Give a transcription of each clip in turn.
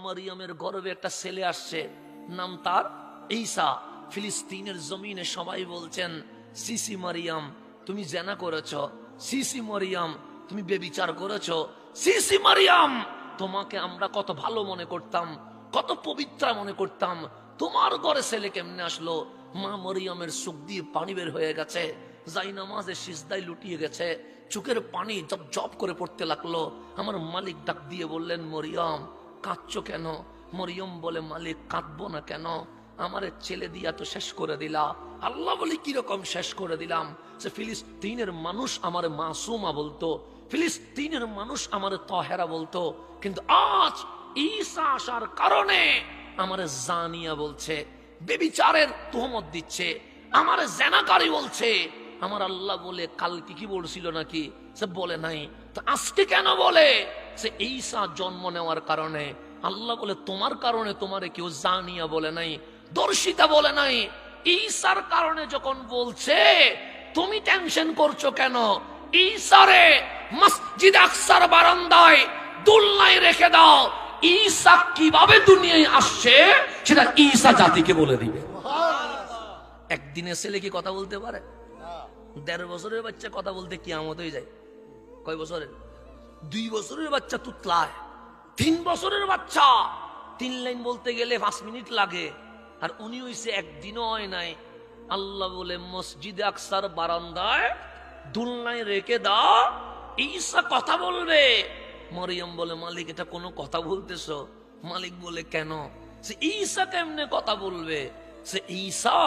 মারিয়ামের গর্ভে একটা ছেলে আসছে, নাম তার ঈসা। ফিলিস্তিনের জমিনে সবাই বলছেন, সিসি মারিয়াম তুমি জেনা করেছো, সিসি মারিয়াম তুমি বেবিচার করেছো, সিসি মারিয়াম তোমাকে আমরা কত ভালো মনে করতাম, কত পবিত্রা মনে করতাম, তোমার ঘরে ছেলে কেমনে আসলো? মা মরিয়মের চোখ দিয়ে পানি বের হয়ে গেছে, যাই নামাজে সিজদায় লুটিয়ে গেছে, চোখের পানি জব জব করে পড়তে লাগলো। আমার মালিক ডাক দিয়ে বললেন, মরিয়ম কাঁদছো কেন? মরিয়ম বলে, মালিক কাঁদবো না কেন, আমার ছেলে দিয়া তো শেষ করে দিলা। আল্লাহ বলি, কিরকম শেষ করে দিলাম? সে ফিলিস্তিনের মানুষ আমার মাসুমা বলতো, ফিলিস্তিনের মানুষ আমার তহেরা বলতো, কিন্তু আজ ঈসা আসার কারণে আমার জানিয়া বলছে, বেবিচারের তুহমত দিচ্ছে, আমার জেনাকারী বলছে। আমার আল্লাহ বলে কালকে কি বলছিল নাকি? সে বলে নাই, তো আজকে কেন বলে? সে ঈসা জন্ম নেওয়ার কারণে। আল্লাহ বলে, তোমার কারণে তোমারে কেউ জানিয়া বলে নাই, দর্শিতা বলে নাই। ঈসার কারণে যখন বলছে, তুমি টেনশন করছো কেন? ঈসারে মসজিদ আকসার বারান্দায় দুলনায় রেখে দাও, ঈসা কিভাবে দুনিয়ায় আসছে সেটা ঈসা জাতিকে বলে দিবে। একদিনে ছেলে কি কথা বলতে পারে? ১.৫ বছরের বাচ্চা কথা বলতে কিয়ামত হয়ে যায়। কয় বছরের? ২ বছরের বাচ্চা তুতলায়, ৩ বছরের বাচ্চা ৩ লাইন বলতে গেলে ৫ মিনিট লাগে, আর উনি হইছে একদিনও হয় নাই। আল্লাহ বলে, মসজিদে আকসার বারান্দায় দুলনায় রেখে দাও, ঈসা কথা বলবে। মরিয়ম বলে, মালিক এটা কোনো কথা বলতেছো? মালিক বলে, কেন? সে ঈসা কেমনে কথা বলবে? সে ঈসা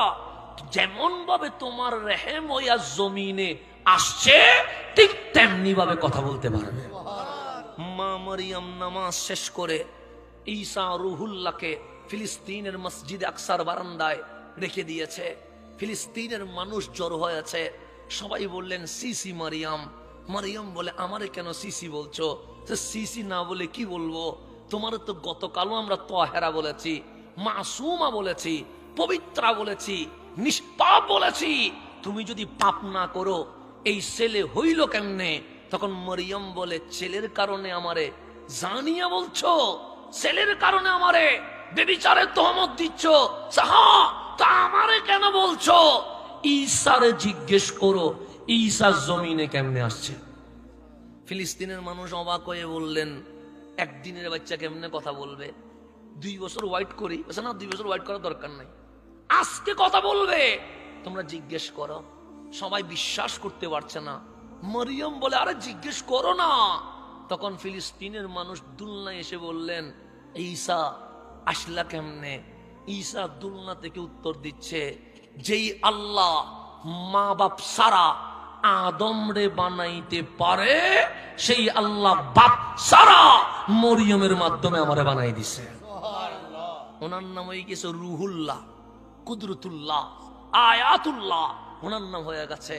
যেমন ভাবে তোমার রেহেম হইয়া জমিনে আসছে, ঠিক তেমনি ভাবে কথা বলতে পারবে। মা মরিয়ম নামাজ শেষ করে ঈসা রুহুল্লাহকে ফিলিস্তিনের মসজিদ আকসার বারান্দায় রেখে দিয়েছে। ফিলিস্তিনের মানুষ জড়ো হয়েছে, সবাই বললেন, সিসি মারিয়াম। মারিয়াম বলে, আমারে কেন সিসি বলছো? সিসি না বলে কি বলবো? তোমার তো গতকালও আমরা তহেরা বলেছি, মাসুমা বলেছি, পবিত্রা বলেছি, নিষ্পাপ বলেছি। তুমি যদি পাপ না করো, এই ছেলে হইল কেমনে? তখন মরিয়ম বলে, ছেলের কারণে আমারে জানিয়া বলছো, ছেলের কারণে আমারে বেবিচারের তহমত দিচ্ছ? হ্যাঁ, তা আমারে কেন বলছো? ঈসারে জিজ্ঞেস করো, ঈসা জমিনে কেমনে আসছে। ফিলিস্তিনের মানুষ অবাক হয়ে বললেন, একদিনের বাচ্চা কেমনে কথা বলবে? ২ বছর ওয়াইট করি, না ২ বছর ওয়াইট করার দরকার নাই, আজকে কথা বলবে। তোমরা জিজ্ঞেস করো। সবাই বিশ্বাস করতে পারছে না। মরিয়ম বলে, আরে জিজ্ঞেস করো না। তখন ফিলিস্তিনের মানুষ দুলনায় এসে বললেন, ঈসা আসলা কেমনে? ঈসা দুলনা থেকে উত্তর দিচ্ছে, যেই আল্লাহ মা বাপ সারা আদম রে বানাইতে পারে, সেই আল্লাহ বাপ সারা মরিয়মের মাধ্যমে আমারে বানাই দিছে। ওনার নাম হয়ে গেছে রুহুল্লাহ, কুদরতুল্লাহ, আয়াতুল্লাহ, ওনার নাম হয়ে গেছে।